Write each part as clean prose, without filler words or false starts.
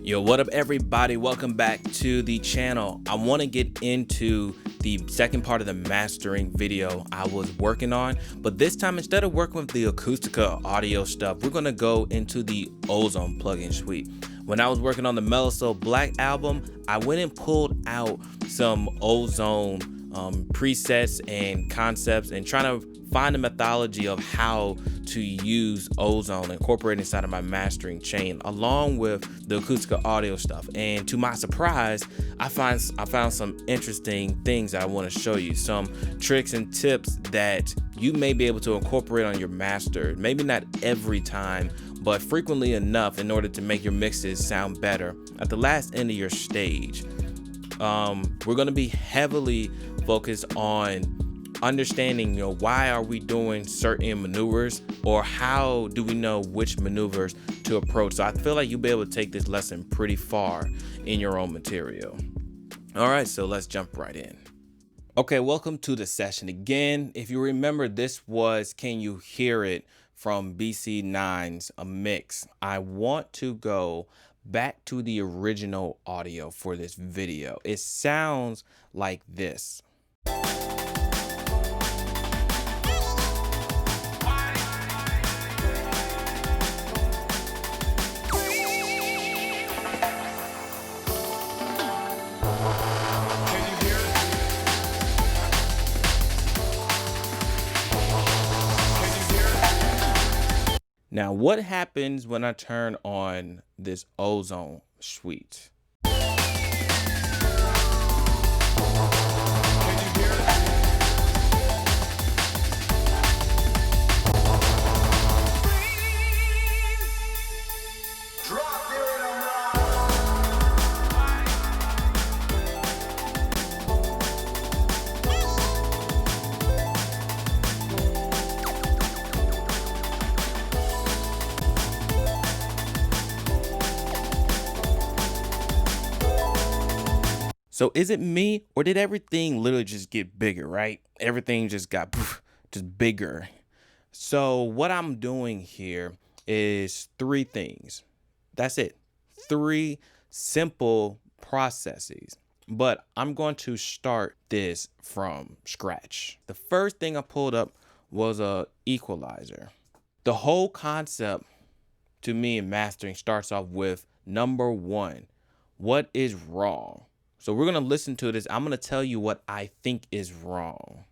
Yo, what up everybody? Welcome back to the channel. I want to get into the second part of the mastering video I was working on, but this time instead of working with the Acoustica audio stuff, we're going to go into the Ozone plugin suite. When I was working on the Mellow Soul Black album, I went and pulled out some Ozone presets and concepts and trying to find a methodology of how to use Ozone, incorporate inside of my mastering chain along with the Acoustica audio stuff. And to my surprise, I found some interesting things that I want to show you, some tricks and tips that you may be able to incorporate on your master, maybe not every time, but frequently enough in order to make your mixes sound better at the last end of your stage. We're going to be heavily focused on understanding, why are we doing certain maneuvers, or how do we know which maneuvers to approach. So I feel like you'll be able to take this lesson pretty far in your own material. All right, so let's jump right in. Okay, welcome to the session again. If you remember, this was Can You Hear It from BC9's A Mix. I want to go back to the original audio for this video. It sounds like this. Now, what happens when I turn on this Ozone suite? So is it me, or did everything literally just get bigger, right? Everything just got just bigger. So what I'm doing here is three things. That's it. Three simple processes. But I'm going to start this from scratch. The first thing I pulled up was a equalizer. The whole concept to me in mastering starts off with number one, what is wrong? So we're going to listen to this. I'm going to tell you what I think is wrong.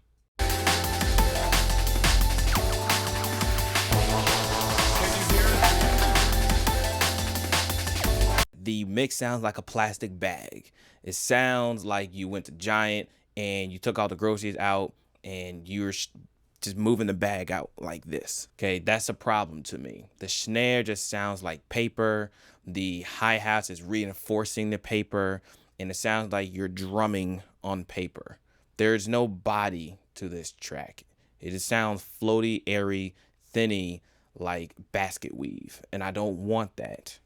The mix sounds like a plastic bag. It sounds like you went to Giant and you took all the groceries out and you're just moving the bag out like this. Okay, that's a problem to me. The snare just sounds like paper. The hi-hats is reinforcing the paper. And it sounds like you're drumming on paper. There's no body to this track. It just sounds floaty, airy, thinny, like basket weave. And I don't want that.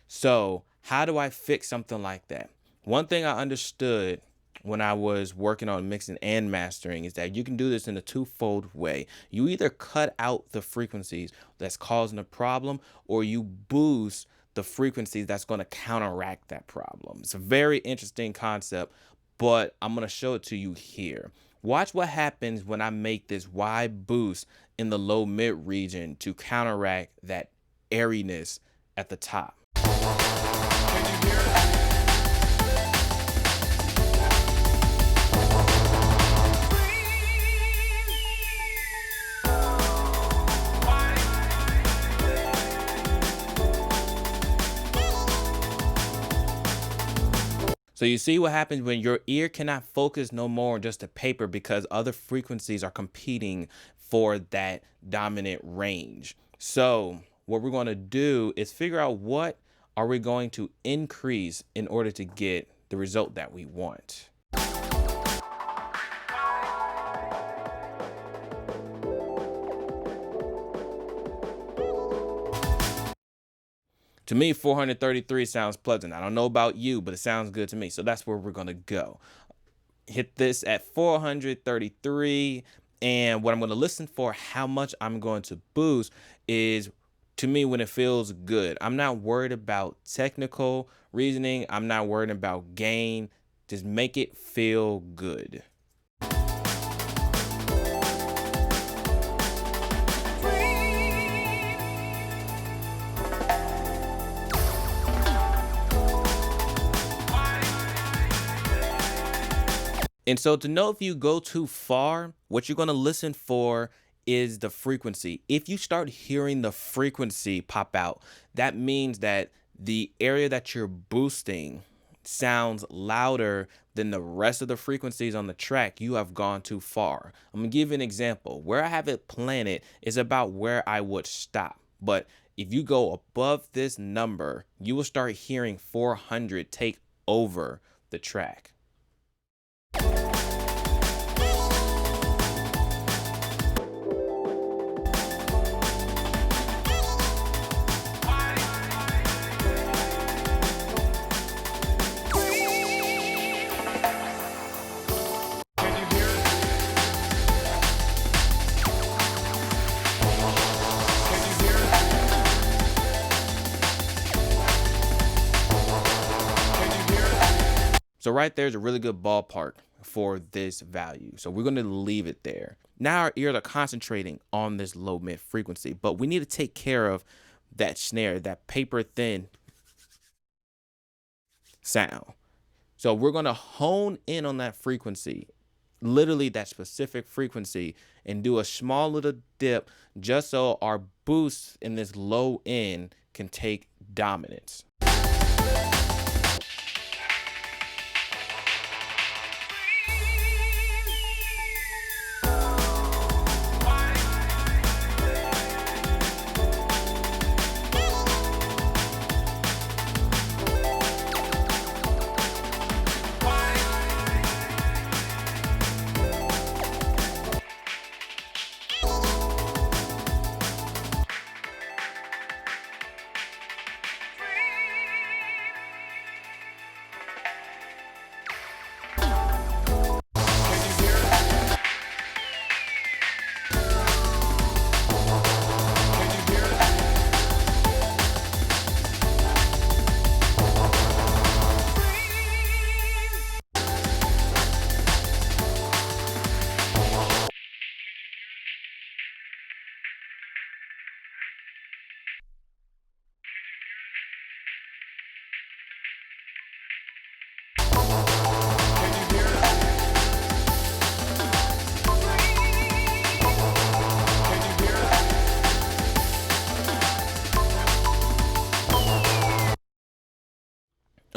So how do I fix something like that? One thing I understood when I was working on mixing and mastering is that you can do this in a twofold way. You either cut out the frequencies that's causing a problem, or you boost the frequencies that's going to counteract that problem. It's a very interesting concept, but I'm going to show it to you here. Watch what happens when I make this wide boost in the low mid region to counteract that airiness at the top. So you see what happens when your ear cannot focus no more on just the paper because other frequencies are competing for that dominant range. So what we're going to do is figure out what are we going to increase in order to get the result that we want. To me, 433 sounds pleasant. I don't know about you, but it sounds good to me. So that's where we're going to go. Hit this at 433. And what I'm going to listen for, how much I'm going to boost, is to me when it feels good. I'm not worried about technical reasoning. I'm not worried about gain. Just make it feel good. And so to know if you go too far, what you're going to listen for is the frequency. If you start hearing the frequency pop out, that means that the area that you're boosting sounds louder than the rest of the frequencies on the track. You have gone too far. I'm going to give you an example. Where I have it planted is about where I would stop. But if you go above this number, you will start hearing 400 take over the track. So right there is a really good ballpark for this value. So we're going to leave it there. Now our ears are concentrating on this low mid frequency, but we need to take care of that snare, that paper thin sound. So we're going to hone in on that frequency, literally that specific frequency, and do a small little dip just so our boost in this low end can take dominance.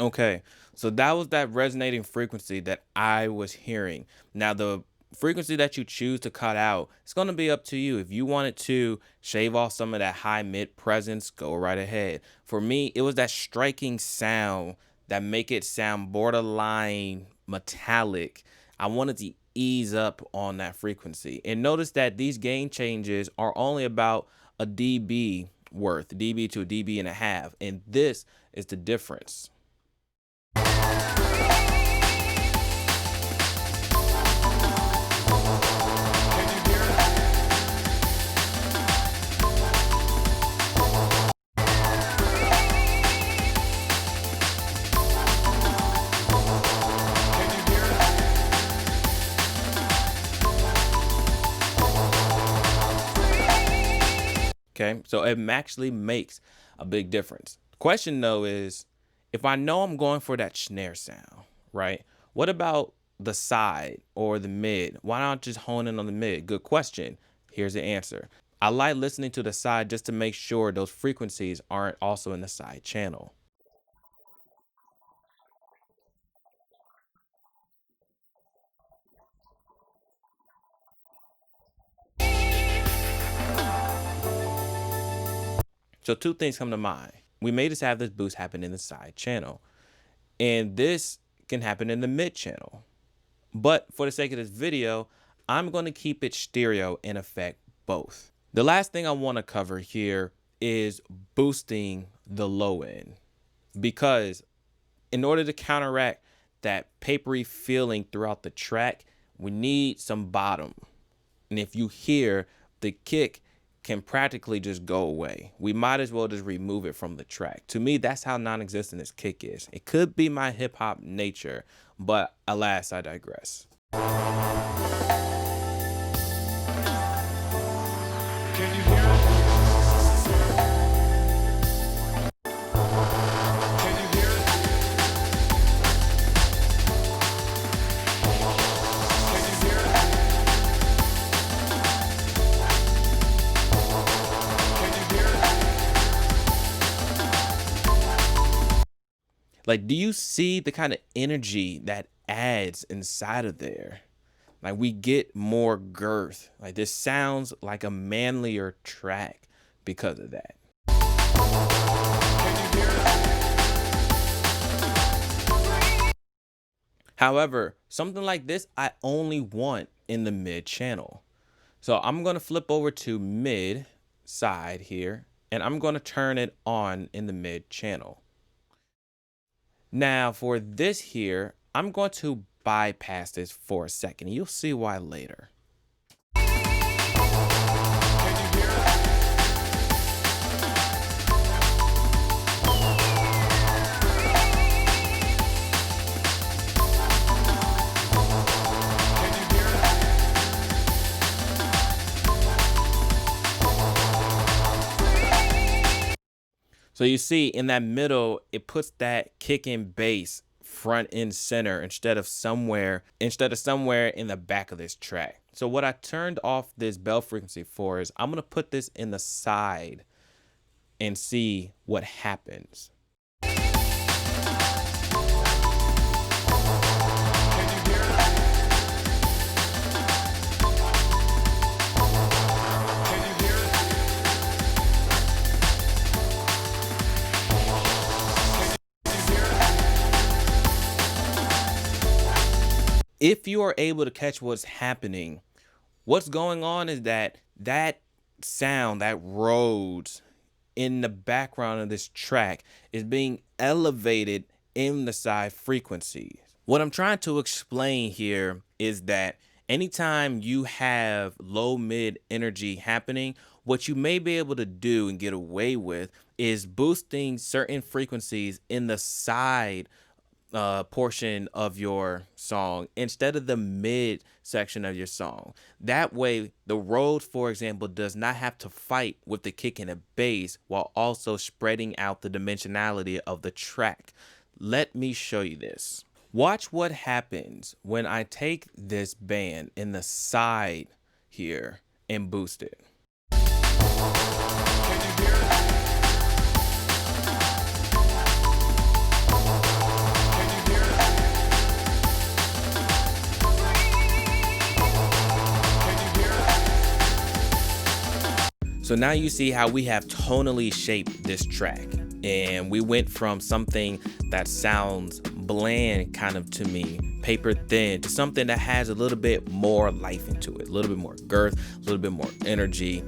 Okay, so that was that resonating frequency that I was hearing. Now, the frequency that you choose to cut out, it's going to be up to you. If you wanted to shave off some of that high mid presence, go right ahead. For me, it was that striking sound that make it sound borderline metallic. I wanted to ease up on that frequency. And notice that these gain changes are only about a dB worth, dB to a dB and a half. And this is the difference. Okay, so it actually makes a big difference. The question though is, if I know I'm going for that snare sound, right? What about the side or the mid? Why not just hone in on the mid? Good question. Here's the answer. I like listening to the side just to make sure those frequencies aren't also in the side channel. So two things come to mind. We may just have this boost happen in the side channel, and this can happen in the mid channel. But for the sake of this video, I'm going to keep it stereo and affect both. The last thing I want to cover here is boosting the low end, because in order to counteract that papery feeling throughout the track, we need some bottom. And if you hear the kick can practically just go away. We might as well just remove it from the track. To me, that's how non-existent this kick is. It could be my hip hop nature, but alas, I digress. Can you hear it? Can you hear it? Can you hear it? Can you hear it? Like, do you see the kind of energy that adds inside of there? Like, we get more girth. Like, this sounds like a manlier track because of that. However, something like this, I only want in the mid channel. So I'm going to flip over to mid side here, and I'm going to turn it on in the mid channel. Now for this here, I'm going to bypass this for a second. You'll see why later. So you see in that middle, it puts that kick and bass front and center instead of somewhere in the back of this track. So what I turned off this bell frequency for is I'm gonna put this in the side and see what happens. If you are able to catch what's happening, what's going on is that sound, that Rhodes in the background of this track is being elevated in the side frequencies. What I'm trying to explain here is that anytime you have low mid energy happening, what you may be able to do and get away with is boosting certain frequencies in the side portion of your song instead of the mid section of your song. That way, the Rhodes, for example, does not have to fight with the kick and the bass while also spreading out the dimensionality of the track. Let me show you this. Watch what happens when I take this band in the side here and boost it. So now you see how we have tonally shaped this track, and we went from something that sounds bland kind of to me, paper thin, to something that has a little bit more life into it, a little bit more girth, a little bit more energy.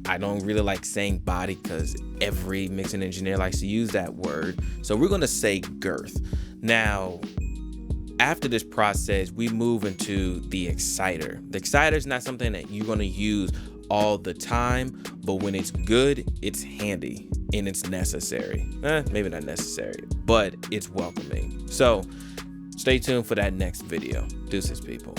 I don't really like saying body because every mixing engineer likes to use that word. So we're going to say girth. Now, after this process, we move into the exciter. The exciter is not something that you're going to use all the time, but when it's good, it's handy and it's necessary. Maybe not necessary, but it's welcoming. So stay tuned for that next video. Deuces, people.